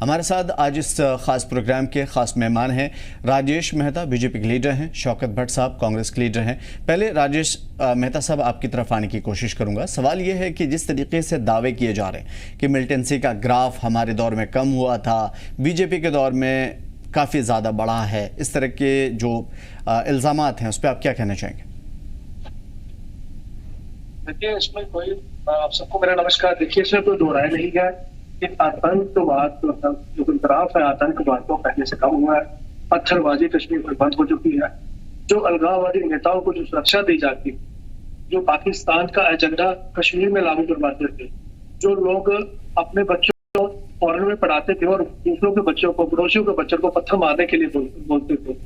हमारे साथ आज इस खास प्रोग्राम के खास मेहमान हैं राजेश मेहता, बीजेपी के लीडर हैं। शौकत भट्ट साहब कांग्रेस के लीडर हैं। पहले राजेश मेहता साहब आपकी तरफ आने की कोशिश करूंगा। सवाल ये है कि जिस तरीके से दावे किए जा रहे हैं कि मिलिटेंसी का ग्राफ हमारे दौर में कम हुआ था, बीजेपी के दौर में काफ़ी ज़्यादा बढ़ा है, इस तरह के जो इल्ज़ामात हैं उस पर आप क्या कहना चाहेंगे? देखिए, इसमें कोई आप सबको मेरा नमस्कार। देखिए, इसमें कोई दो राय नहीं है कि आतंकवाद जो ग्राफ है आतंकवाद तो पहले से कम हुआ है। पत्थरबाजी कश्मीर में बंद हो चुकी है। जो अलगाववादी नेताओं को जो सुरक्षा दी जाती, जो पाकिस्तान का एजेंडा कश्मीर में लागू करवाते थे, जो लोग अपने बच्चों को फॉरेन में पढ़ाते थे और दूसरों के बच्चों को, पड़ोसियों के बच्चों को पत्थर मारने के लिए बोलते थे,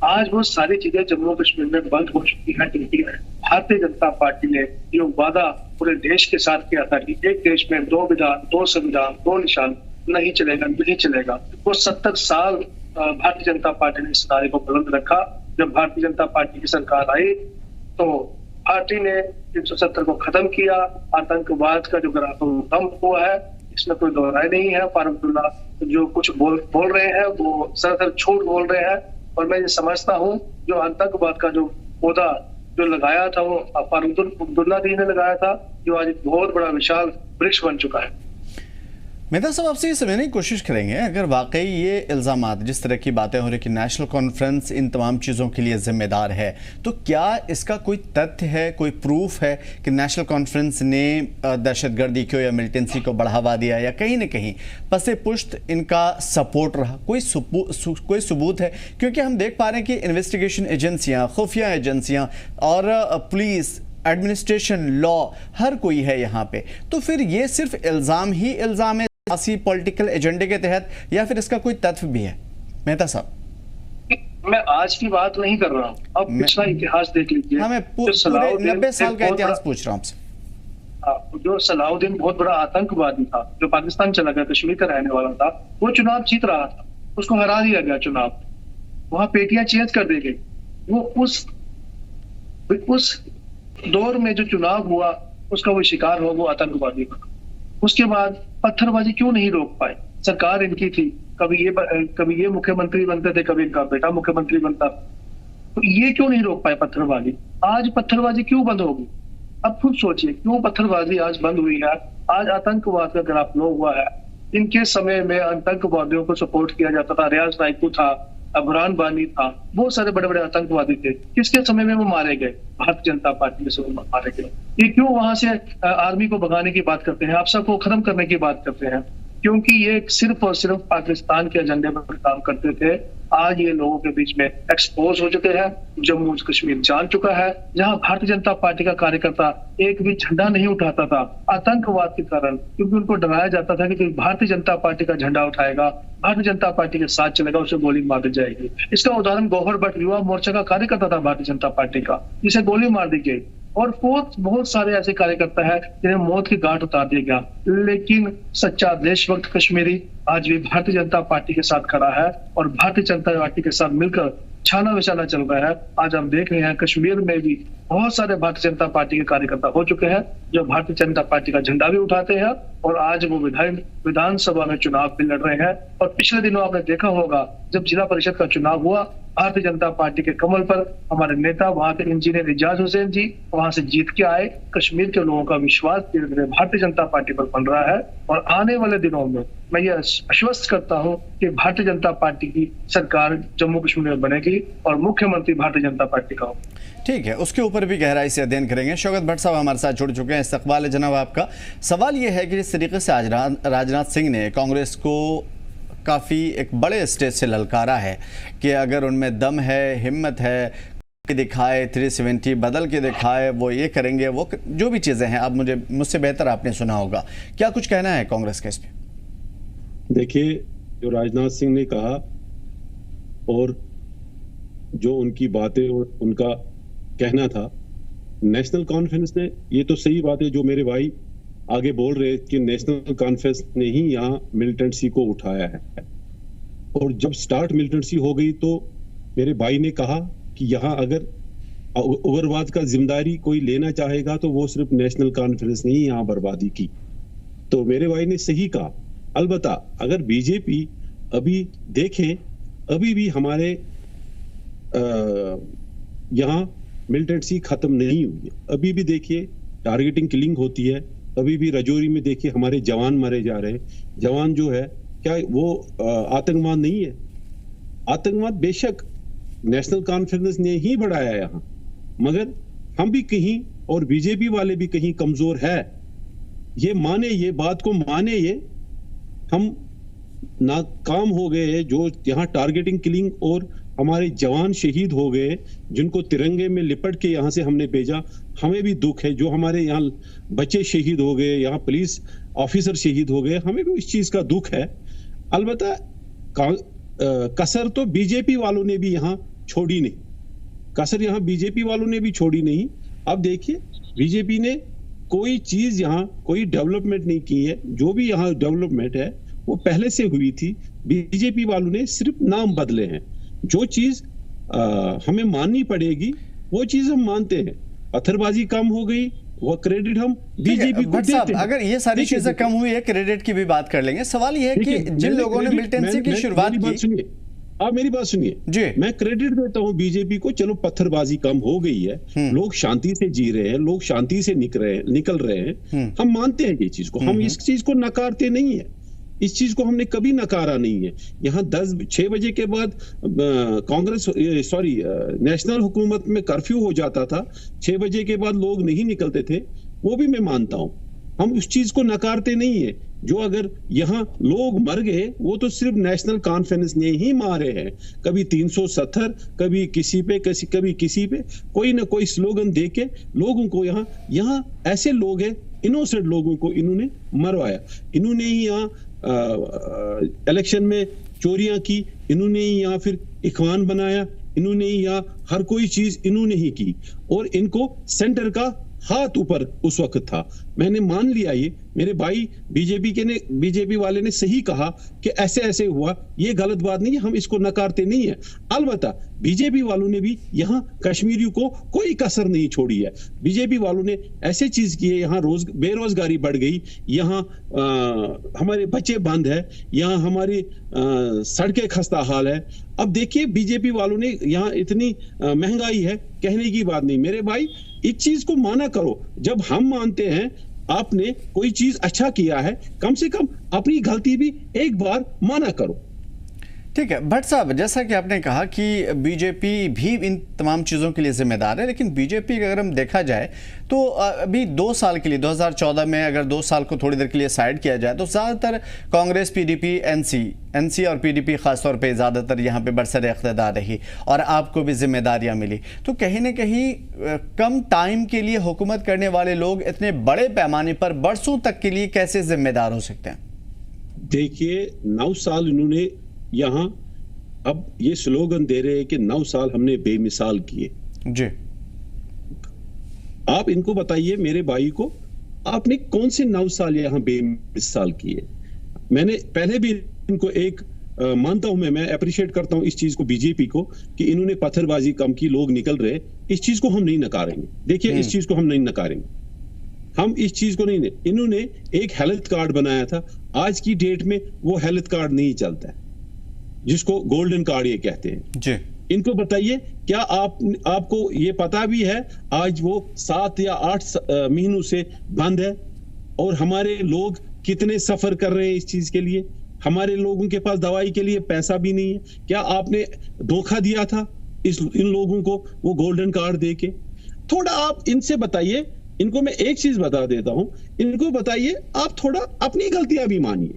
आज वो सारी चीजें जम्मू कश्मीर में बंद हो चुकी है। क्योंकि भारतीय जनता पार्टी ने जो वादा पूरे देश के साथ किया था कि एक देश में दो विधान, दो संविधान, दो निशान नहीं चलेगा, वो 70 साल भारतीय जनता पार्टी ने इस नारे को बुलंद रखा। जब भारतीय जनता पार्टी की सरकार आई तो पार्टी ने 370 को खत्म किया। आतंकवाद का जो ग्राफ कम हुआ है, इसमें कोई दो राय नहीं है। फारूक अब्दुल्ला जो कुछ बोल रहे हैं वो सरासर झूठ बोल रहे हैं। और मैं ये समझता हूँ जो आतंकवाद का जो पौधा जो लगाया था वो फारूक अब्दुल्ला जी ने लगाया था, जो आज एक बहुत बड़ा विशाल वृक्ष बन चुका है। मेहता साहब, आपसे ये समझने की कोशिश करेंगे, अगर वाकई ये इल्ज़ामात, जिस तरह की बातें हो रही कि नेशनल कॉन्फ्रेंस इन तमाम चीज़ों के लिए जिम्मेदार है, तो क्या इसका कोई तथ्य है, कोई प्रूफ है कि नेशनल कॉन्फ्रेंस ने दहशतगर्दी को या मिलिटेंसी को बढ़ावा दिया या कहीं ना कहीं पसे पुश्त इनका सपोर्ट रहा? कोई सबूत है? क्योंकि हम देख पा रहे हैं कि इन्वेस्टिगेशन एजेंसियाँ, खुफिया एजेंसियाँ और पुलिस, एडमिनिस्ट्रेशन, लॉ, हर कोई है यहाँ पे। तो फिर ये सिर्फ इल्ज़ाम ही इल्ज़ाम है सियासी पॉलिटिकल एजेंडे के तहत, या फिर इसका कोई तथ्य भी है? मेहता साहब, मैं आज की बात नहीं कर रहा हूँ, अब पिछला इतिहास देख लीजिए। हाँ, मैं पूरे 90 साल का इतिहास पूछ रहा हूँ आपसे। जो सलाउद्दीन बहुत बड़ा आतंकवादी था, जो पाकिस्तान चला गया, कश्मीर का रहने वाला था, वो चुनाव जीत रहा था, उसको हरा दिया गया चुनाव, वहां पेटियां चेंज कर दी गई। वो उस दौर में जो चुनाव हुआ उसका वो शिकार हो, वो आतंकवादी बना। उसके बाद पत्थरबाजी क्यों नहीं रोक पाए? सरकार इनकी थी, कभी ये मुख्यमंत्री बनते थे, कभी इनका बेटा मुख्यमंत्री बनता, तो ये क्यों नहीं रोक पाए पत्थरबाजी? आज पत्थरबाजी क्यों बंद होगी? अब खुद सोचिए, क्यों पत्थरबाजी आज बंद हुई है? आज आतंकवाद का ग्राफ लो हुआ है। इनके समय में आतंकवादियों को सपोर्ट किया जाता था। रियाज नाइकू था, बुरहान वानी था, बहुत सारे बड़े बड़े आतंकवादी थे। किसके समय में वो मारे गए? भारतीय जनता पार्टी के समय मारे गए। ये क्यों वहां से आर्मी को भगाने की बात करते हैं, अफसर को खत्म करने की बात करते हैं? क्योंकि ये सिर्फ और सिर्फ पाकिस्तान के एजेंडे पर काम करते थे। आज ये लोगों के बीच में एक्सपोज हो चुके हैं। जम्मू कश्मीर जान चुका है, जहां भारतीय जनता पार्टी का कार्यकर्ता एक भी झंडा नहीं उठाता था आतंकवाद के कारण, क्योंकि उनको डराया जाता था कि भारतीय जनता पार्टी का झंडा उठाएगा, भारतीय जनता पार्टी के साथ चलेगा, उसे गोली मार दी जाएगी। इसका उदाहरण गौहर भट्ट युवा मोर्चा का कार्यकर्ता था भारतीय जनता पार्टी का, जिसे गोली मार दी गई। और बहुत सारे ऐसे कार्यकर्ता है जिन्हें मौत की गांठ उतार दिया गया। लेकिन सच्चा देशभक्त कश्मीरी आज भी भारतीय जनता पार्टी के साथ खड़ा है और भारतीय जनता पार्टी के साथ मिलकर छाना बिछाना चल रहा है। आज हम देख रहे हैं कश्मीर में भी बहुत सारे भारतीय जनता पार्टी के कार्यकर्ता हो चुके हैं जो भारतीय जनता पार्टी का झंडा भी उठाते हैं और आज वो विधानसभा में चुनाव भी लड़ रहे हैं। और पिछले दिनों आपने देखा होगा, जब जिला परिषद का चुनाव हुआ, भारतीय जनता पार्टी के कमल पर हमारे नेता, वहां के इंजीनियर इजाज हुसैन जी वहां से जीत के आए। कश्मीर के लोगों का विश्वास धीरे धीरे भारतीय जनता पार्टी पर बन रहा है और आने वाले दिनों में मैं ये आश्वस्त करता हूं कि भारतीय जनता पार्टी की सरकार जम्मू कश्मीर में बनेगी और मुख्यमंत्री भारतीय जनता पार्टी का हो। ठीक है, उसके ऊपर भी गहराई से अध्ययन करेंगे। शौकत भट्ट साहब हमारे साथ जुड़ चुके हैं। इस्तकबाल है जनाब आपका। सवाल ये है कि जिस तरीके से आज राजनाथ सिंह ने कांग्रेस को काफ़ी एक बड़े स्टेज से ललकारा है कि अगर उनमें दम है, हिम्मत है, दिखाए 370 बदल के दिखाए, वो ये करेंगे, वो जो भी चीज़ें हैं, अब मुझसे बेहतर आपने सुना होगा, क्या कुछ कहना है कांग्रेस का इस पे? देखिए, जो राजनाथ सिंह ने कहा और जो उनकी बातें और उनका कहना था, नेशनल कॉन्फ्रेंस ने, ये तो सही बात है जो मेरे भाई आगे बोल रहे कि नेशनल कॉन्फ्रेंस ने ही यहाँ मिलिटेंसी को उठाया है। और जब स्टार्ट मिलिटेंसी हो गई तो मेरे भाई ने कहा कि यहाँ अगर उग्रवाद का जिम्मेदारी कोई लेना चाहेगा तो वो सिर्फ नेशनल कॉन्फ्रेंस ने ही यहाँ बर्बादी की। तो मेरे भाई ने सही कहा अलबत्ता अगर बीजेपी अभी देखें, अभी भी हमारे यहाँ मिलिटेंसी खत्म नहीं हुई है। अभी भी देखिए टारगेटिंग किलिंग होती है। अभी भी राजौरी में देखिए हमारे जवान मारे जा रहे हैं। जवान जो है क्या वो आतंकवाद नहीं है? आतंकवाद बेशक नेशनल कॉन्फ्रेंस ने ही बढ़ाया यहाँ, मगर हम भी कहीं और बीजेपी वाले भी कहीं कमजोर है। ये माने, ये बात को माने, ये हम नाकाम हो गए। जो यहाँ टारगेटिंग किलिंग और हमारे जवान शहीद हो गए, जिनको तिरंगे में लिपट के यहाँ से हमने भेजा, हमें भी दुख है। जो हमारे यहाँ बच्चे शहीद हो गए, यहाँ पुलिस ऑफिसर शहीद हो गए, हमें भी इस चीज का दुख है। अलबत्ता कसर तो बीजेपी वालों ने भी यहाँ छोड़ी नहीं, कसर यहाँ बीजेपी वालों ने भी छोड़ी नहीं। अब देखिए बीजेपी ने कोई चीज यहाँ कोई डेवलपमेंट नहीं की है। जो भी यहाँ डेवलपमेंट है वो पहले से हुई थी। बीजेपी वालों ने सिर्फ नाम बदले हैं। जो चीज हमें माननी पड़ेगी वो चीज हम मानते हैं। पत्थरबाजी कम हो गई, वो क्रेडिट हम बीजेपी को देते हैं। अगर ये सारी चीजें कम हुई है, क्रेडिट की भी बात कर लेंगे। सवाल ये है कि जिन लोगों ने मिलिटेंसी की शुरुआत की, आप मेरी बात सुनिए, मैं क्रेडिट देता हूं बीजेपी को। चलो पत्थरबाजी कम हो गई है, लोग शांति से जी रहे हैं, लोग शांति से निकल रहे हैं। हम मानते हैं ये चीज को, हम इस चीज को नकारते नहीं है। इस चीज को हमने कभी नकारा नहीं है। यहाँ 6 बजे के बाद कांग्रेस नेशनल हुकूमत में कर्फ्यू हो जाता था। 6 बजे के बाद लोग नहीं निकलते थे, वो भी मैं मानता हूं। हम उस चीज को नकारते नहीं है। जो अगर यहाँ लोग मर गए वो तो सिर्फ नेशनल कॉन्फ्रेंस ने ही मारे हैं। कभी 370, कभी किसी पे, कभी किसी पे, कोई ना कोई स्लोगन दे के लोगों को यहाँ ऐसे लोग हैं, इनोसेंट लोगों को इन्होंने मरवाया। इन्होंने ही यहाँ इलेक्शन में चोरियां की, इन्होंने ही यहाँ फिर इखवान बनाया, इन्होंने ही यहाँ हर कोई चीज इन्होंने ही की। और इनको सेंटर का हाथ ऊपर उस वक्त था। मैंने मान लिया, ये मेरे भाई बीजेपी वाले ने सही कहा कि ऐसे ऐसे हुआ, ये गलत बात नहीं है, हम इसको नकारते नहीं है। अलबत्ता बीजेपी वालों ने भी यहाँ कश्मीरियों को कोई कसर नहीं छोड़ी है। बीजेपी वालों ने ऐसे चीज की है, यहाँ बेरोजगारी बढ़ गई, यहाँ हमारे बच्चे बंद है, यहाँ हमारी सड़कें खस्ता हाल है। अब देखिए बीजेपी वालों ने यहाँ इतनी महंगाई है, कहने की बात नहीं। मेरे भाई इस चीज को माना करो। जब हम मानते हैं आपने कोई चीज अच्छा किया है, कम से कम अपनी गलती भी एक बार माना करो। ठीक है भट्ट साहब, जैसा कि आपने कहा कि बीजेपी भी इन तमाम चीज़ों के लिए जिम्मेदार है, लेकिन बीजेपी का अगर हम देखा जाए तो अभी 2 साल के लिए 2014 में अगर 2 साल को थोड़ी देर के लिए साइड किया जाए तो ज़्यादातर कांग्रेस, पीडीपी, एनसी और पीडीपी खासतौर पे ज़्यादातर यहाँ पे बरसर इक़्तिदार रही और आपको भी जिम्मेदारियाँ मिली। तो कहीं ना कहीं कम टाइम के लिए हुकूमत करने वाले लोग इतने बड़े पैमाने पर बरसों तक के लिए कैसे जिम्मेदार हो सकते हैं? देखिए 9 साल इन्होंने यहाँ, अब ये स्लोगन दे रहे हैं कि 9 साल हमने बेमिसाल किए। जी, आप इनको बताइए मेरे भाई को, आपने कौन से 9 साल यहाँ बेमिसाल किए? मैंने पहले भी इनको मानता हूं, मैं अप्रिशिएट करता हूं इस चीज को, बीजेपी को, कि इन्होंने पत्थरबाजी कम की, लोग निकल रहे। इस चीज को हम नहीं नकारेंगे। देखिए इस चीज को हम नहीं नकारेंगे, हम इस चीज को नहीं। इन्होंने एक हेल्थ कार्ड बनाया था, आज की डेट में वो हेल्थ कार्ड नहीं चलता है, जिसको गोल्डन कार्ड ये कहते हैं जी। इनको बताइए क्या आपको ये पता भी है आज वो 7 या 8 महीनों से बंद है और हमारे लोग कितने सफर कर रहे हैं इस चीज के लिए? हमारे लोगों के पास दवाई के लिए पैसा भी नहीं है। क्या आपने धोखा दिया था इन लोगों को वो गोल्डन कार्ड देके? थोड़ा आप इनसे बताइए। इनको मैं एक चीज बता देता हूं, इनको बताइए आप थोड़ा अपनी गलतियां भी मानिए।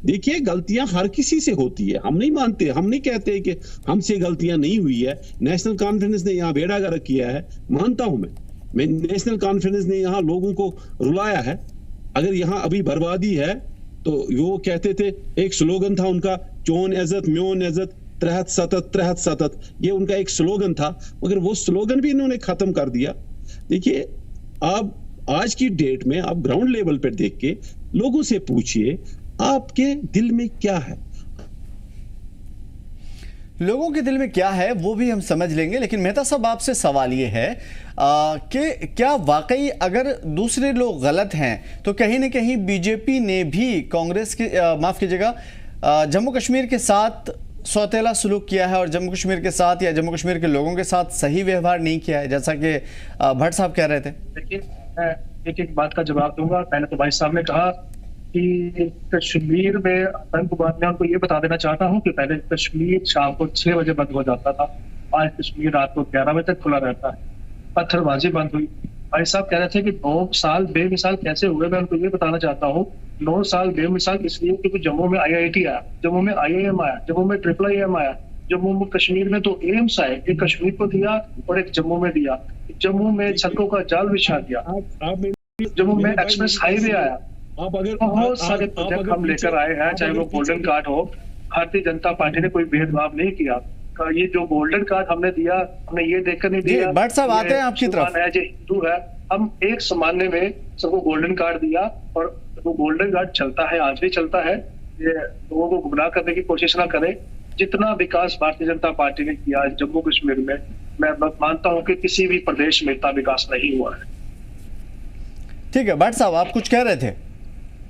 देखिए गलतियां हर किसी से होती है, हम नहीं मानते, हम नहीं कहते कि हमसे गलतियां नहीं हुई है। नेशनल कॉन्फ्रेंस ने यहाँ बेड़ा गर्क किया है, मानता हूं मैं नेशनल कॉन्फ्रेंस ने यहाँ लोगों को रुलाया है। अगर यहाँ अभी बर्बादी है तो वो कहते थे, एक स्लोगन था उनका, चोन इज्जत म्योन इज्जत त्रहत सतत, ये उनका एक स्लोगन था, मगर वो स्लोगन भी इन्होंने खत्म कर दिया। देखिए आप आज की डेट में आप ग्राउंड लेवल पर देख के लोगों से पूछिए आपके दिल में क्या है। लोगों के दिल में क्या है वो भी हम समझ लेंगे, लेकिन मेहता साहब आपसे सवाल ये है कि क्या वाकई अगर दूसरे लोग गलत हैं तो कहीं ना कहीं बीजेपी ने भी कांग्रेस के माफ कीजिएगा जम्मू कश्मीर के साथ सौतेला सलूक किया है और जम्मू कश्मीर के साथ या जम्मू कश्मीर के लोगों के साथ सही व्यवहार नहीं किया है, जैसा कि भट्ट साहब कह रहे थे? देखिए, मैं एक बात का जवाब दूंगा। पहले तो भाई साहब ने कहा कि कश्मीर में आतंकवाद, मैं उनको ये बता देना चाहता हूँ कि पहले कश्मीर शाम को 6 बजे बंद हो जाता था, आज कश्मीर रात को 11 बजे तक खुला रहता है। पत्थरबाजी बंद हुई। भाई साहब कह रहे थे कि 9 साल बेमिसाल कैसे हुए, मैं उनको ये बताना चाहता हूँ 9 साल बेमिसाल इसलिए क्योंकि जम्मू में IIT आया, जम्मू में IIM आया, जम्मू में IIIM आया, जम्मू में कश्मीर में 2 एम्स आए, एक कश्मीर को दिया और एक जम्मू में दिया। जम्मू में सड़कों का जाल बिछा दिया, जम्मू में एक्सप्रेस हाईवे आया, बहुत सारे प्रोजेक्ट हम लेकर आए हैं, चाहे वो गोल्डन कार्ड हो। भारतीय जनता पार्टी ने कोई भेदभाव नहीं किया। ये जो गोल्डन कार्ड हमने दिया, हमने ये देखकर नहीं दिया भट्ट साहब आते हैं आपकी तरफ, है जो हिंदू है, हम एक सामान्य में सबको गोल्डन कार्ड दिया और वो गोल्डन कार्ड चलता है, आज भी चलता है। ये लोगों को गुमराह करने की कोशिश ना करें। जितना विकास भारतीय जनता पार्टी ने किया जम्मू कश्मीर में, मैं मानता हूं कि किसी भी प्रदेश में इतना विकास नहीं हुआ है। ठीक है, भट्ट साहब आप कुछ कह रहे थे?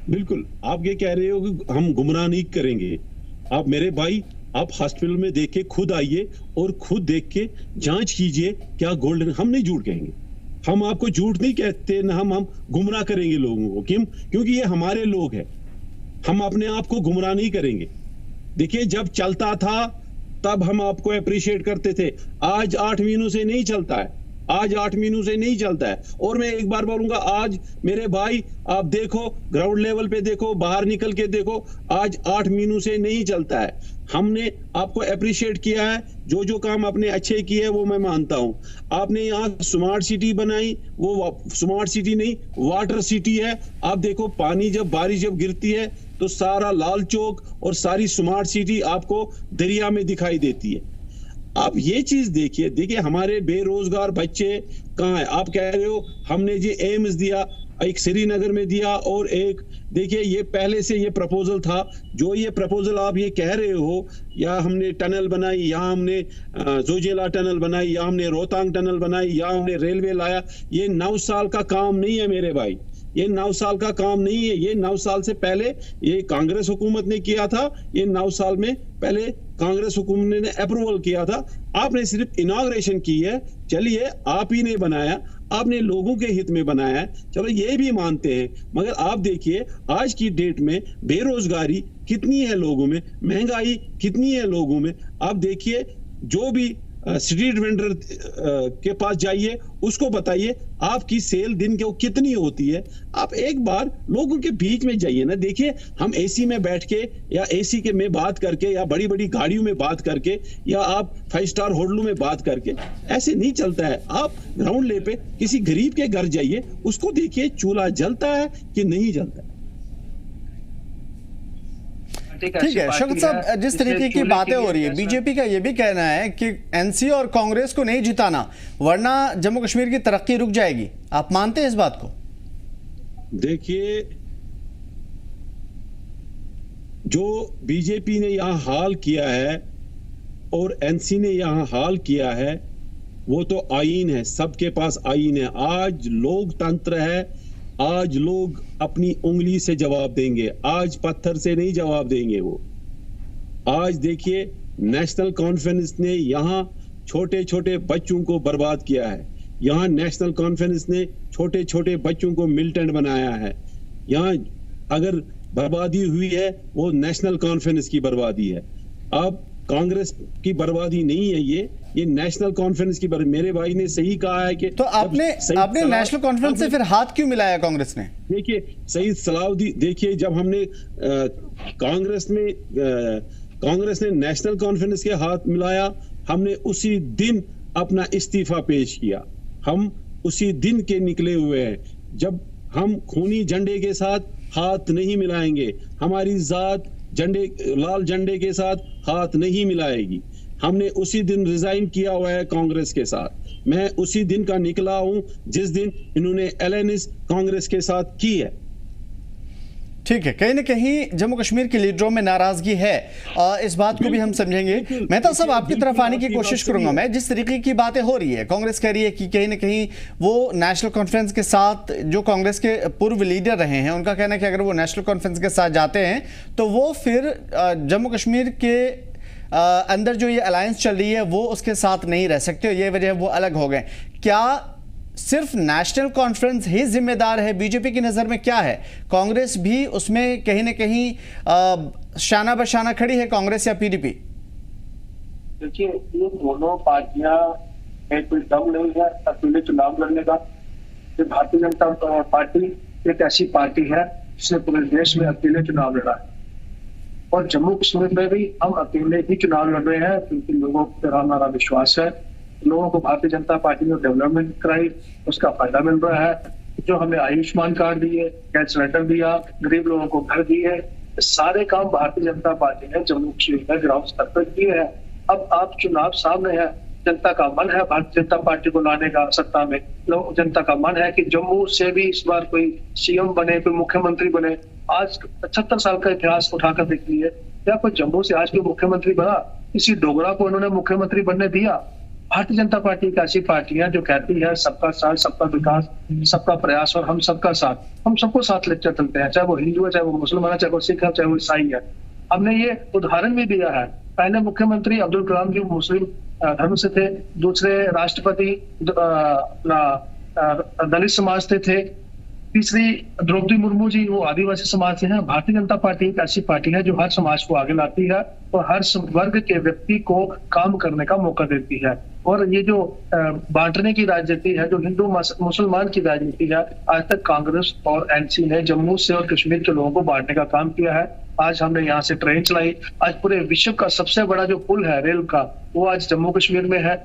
बिल्कुल, आप ये कह रहे हो कि हम गुमराह नहीं करेंगे। आप मेरे भाई, आप हॉस्पिटल में देख के खुद आइए और खुद देख के जांच कीजिए क्या गोल्डन, हम नहीं झूठ कहेंगे, हम आपको झूठ नहीं कहते ना, हम गुमराह करेंगे लोगों को। क्योंकि ये हमारे लोग हैं, हम अपने आप को गुमराह नहीं करेंगे। देखिए, जब चलता था तब हम आपको अप्रिशिएट करते थे, आज 8 महीनों से नहीं चलता है, आज 8 महीनों से नहीं चलता है। और मैं एक बार बोलूंगा, आज मेरे भाई आप देखो, ग्राउंड लेवल पे देखो, बाहर निकल के देखो, आज 8 महीनों से नहीं चलता है। हमने आपको अप्रिशिएट किया है, जो जो काम आपने अच्छे किए वो मैं मानता हूं। आपने यहाँ स्मार्ट सिटी बनाई, वो स्मार्ट सिटी नहीं वाटर सिटी है। आप देखो, पानी जब बारिश जब गिरती है तो सारा लाल चौक और सारी स्मार्ट सिटी आपको दरिया में दिखाई देती है। आप ये चीज देखिए हमारे बेरोजगार बच्चे कहाँ है। आप कह रहे हो हमने जी एम्स दिया, एक श्रीनगर में दिया और एक, देखिए ये पहले से ये प्रपोजल था। जो ये प्रपोजल आप ये कह रहे हो, या हमने टनल बनाई, यहाँ हमने जोजिला टनल बनाई, या हमने रोहतांग टनल बनाई, या हमने रेलवे लाया, ये 9 साल का काम नहीं है मेरे भाई, ये 9 साल का काम नहीं है। ये 9 साल से पहले ये कांग्रेस हुकूमत ने किया था, ये 9 साल में पहले कांग्रेस हुकूमत ने अप्रूवल किया था। आपने सिर्फ इनॉग्रेशन की है, चलिए आप ही ने बनाया, आपने लोगों के हित में बनाया है, चलो ये भी मानते हैं। मगर आप देखिए आज की डेट में बेरोजगारी कितनी है लोगों में, महंगाई कितनी है लोगों में। आप देखिए, जो भी स्ट्रीट वेंडर के पास जाइए, उसको बताइए आपकी सेल दिन के कितनी होती है। आप एक बार लोगों के बीच में जाइए ना, देखिए हम एसी में बैठ के या एसी के में बात करके या बड़ी बड़ी गाड़ियों में बात करके या आप 5 स्टार होटलों में बात करके ऐसे नहीं चलता है। आप ग्राउंड ले पे किसी गरीब के घर जाइए, उसको देखिए चूल्हा जलता है कि नहीं जलता है। ठीक है शौकत साहब, जिस तरीके की बातें हो रही है, बीजेपी का यह भी कहना है कि एनसी और कांग्रेस को नहीं जिताना वरना जम्मू कश्मीर की तरक्की रुक जाएगी। आप मानते हैं इस बात को? देखिए, जो बीजेपी ने यहां हाल किया है और एनसी ने यहां हाल किया है, वो तो आईन है, सबके पास आईन है। आज लोकतंत्र है, आज लोग अपनी उंगली से जवाब देंगे, आज पत्थर से नहीं जवाब देंगे। वो आज देखिए नेशनल कॉन्फ्रेंस ने यहाँ छोटे छोटे बच्चों को बर्बाद किया है, यहाँ नेशनल कॉन्फ्रेंस ने छोटे छोटे बच्चों को मिलिटेंट बनाया है। यहाँ अगर बर्बादी हुई है वो नेशनल कॉन्फ्रेंस की बर्बादी है। अब कांग्रेस की बर्बादी नहीं है, ये नेशनल कॉन्फ्रेंस की मेरे भाई ने सही कहा है कि तो आपने नेशनल कॉन्फ्रेंस से फिर हाथ क्यों मिलाया कांग्रेस ने? देखिए सईद सलाउद्दीन, देखिए जब हमने कांग्रेस ने नेशनल कॉन्फ्रेंस के हाथ मिलाया, हमने उसी दिन अपना इस्तीफा पेश किया। हम उसी दिन के निकले हुए हैं। जब हम खूनी झंडे के साथ हाथ नहीं मिलाएंगे, हमारी जात लाल झंडे के साथ हाथ नहीं मिलाएगी। हमने उसी दिन रिजाइन किया हुआ है कांग्रेस के साथ। मैं उसी दिन का निकला हूं जिस दिन इन्होंने एलायंस कांग्रेस के साथ की है। ठीक है, कहीं ना कहीं जम्मू कश्मीर के लीडरों में नाराजगी है, इस बात को भी हम समझेंगे। मेहता साहब, आपकी तरफ आने की कोशिश करूंगा मैं। जिस तरीके की बातें हो रही है, कांग्रेस कह रही है कि कहीं ना कहीं वो नेशनल कॉन्फ्रेंस के साथ, जो कांग्रेस के पूर्व लीडर रहे हैं, उनका कहना है कि अगर वो नेशनल कॉन्फ्रेंस के साथ जाते हैं तो वो फिर जम्मू कश्मीर के अंदर जो ये अलायंस चल रही है वो उसके साथ नहीं रह सकते, ये वजह वो अलग हो गए। क्या सिर्फ नेशनल कॉन्फ्रेंस ही जिम्मेदार है? बीजेपी की नजर में क्या है? कांग्रेस भी उसमें कहीं ना कहीं शाना बशाना खड़ी है, कांग्रेस या पीडीपी? देखिए, ये दोनों पार्टियां में कोई दम नहीं है अकेले चुनाव लड़ने का। भारतीय जनता पार्टी एक ऐसी पार्टी है जिसने पूरे देश में अकेले चुनाव लड़ा है, और जम्मू कश्मीर में भी हम अकेले ही चुनाव लड़ रहे हैं, क्योंकि लोगों पर हमारा विश्वास है। लोगों को भारतीय जनता पार्टी ने डेवलपमेंट कराई, उसका फायदा मिल रहा है। जो हमें आयुष्मान कार्ड दिए, गैस सिलेंडर दिया, गरीब लोगों को घर दिए, सारे काम भारतीय जनता पार्टी ने जम्मू कश्मीर में ग्राउंड स्तर पर किए हैं। अब आप चुनाव सामने है, जनता का मन है भारतीय जनता पार्टी को लाने का सत्ता में। लोग, जनता का मन है कि जम्मू से भी इस बार कोई सीएम बने, कोई मुख्यमंत्री बने। आज 75 साल का इतिहास उठाकर देख लीजिए, क्या कोई जम्मू से आज कोई मुख्यमंत्री बना? इसी डोगरा को इन्होंने मुख्यमंत्री बनने दिया। भारतीय जनता पार्टी एक ऐसी पार्टी है जो कहती है सबका साथ, सबका विकास, सबका प्रयास और हम सबका साथ। हम सबको साथ लेकर चलते हैं, चाहे वो हिंदू है, चाहे वो मुसलमान है, चाहे वो सिख है, चाहे वो ईसाई है। हमने ये उदाहरण भी दिया है। पहले मुख्यमंत्री अब्दुल कलाम जी मुस्लिम धर्म से थे, दूसरे राष्ट्रपति दलित समाज से थे, तीसरी द्रौपदी मुर्मू जी वो आदिवासी समाज से हैं। भारतीय जनता पार्टी एक ऐसी पार्टी है जो हर समाज को आगे लाती है और हर वर्ग के व्यक्ति को काम करने का मौका देती है। और ये जो बांटने की राजनीति है, जो हिंदू मुसलमान की राजनीति है, आज तक कांग्रेस और एनसी ने जम्मू से और कश्मीर के लोगों को बांटने का काम किया है। आज हमने यहाँ से ट्रेन चलाई, आज पूरे विश्व का सबसे बड़ा जो पुल है रेल का, वो आज जम्मू कश्मीर में है।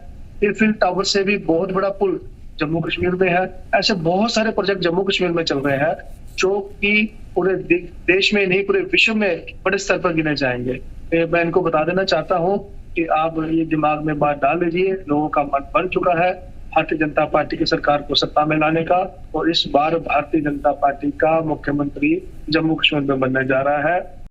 एफिल टावर से भी बहुत बड़ा पुल जम्मू कश्मीर में है। ऐसे बहुत सारे प्रोजेक्ट जम्मू कश्मीर में चल रहे हैं जो कि पूरे देश में नहीं, पूरे विश्व में बड़े स्तर पर गिने जाएंगे। मैं इनको बता देना चाहता हूँ कि आप ये दिमाग में बात डाल लीजिए, लोगों का मन बन चुका है भारतीय जनता पार्टी की सरकार को सत्ता में लाने का, और इस बार भारतीय जनता पार्टी का मुख्यमंत्री जम्मू कश्मीर में बनने जा रहा है।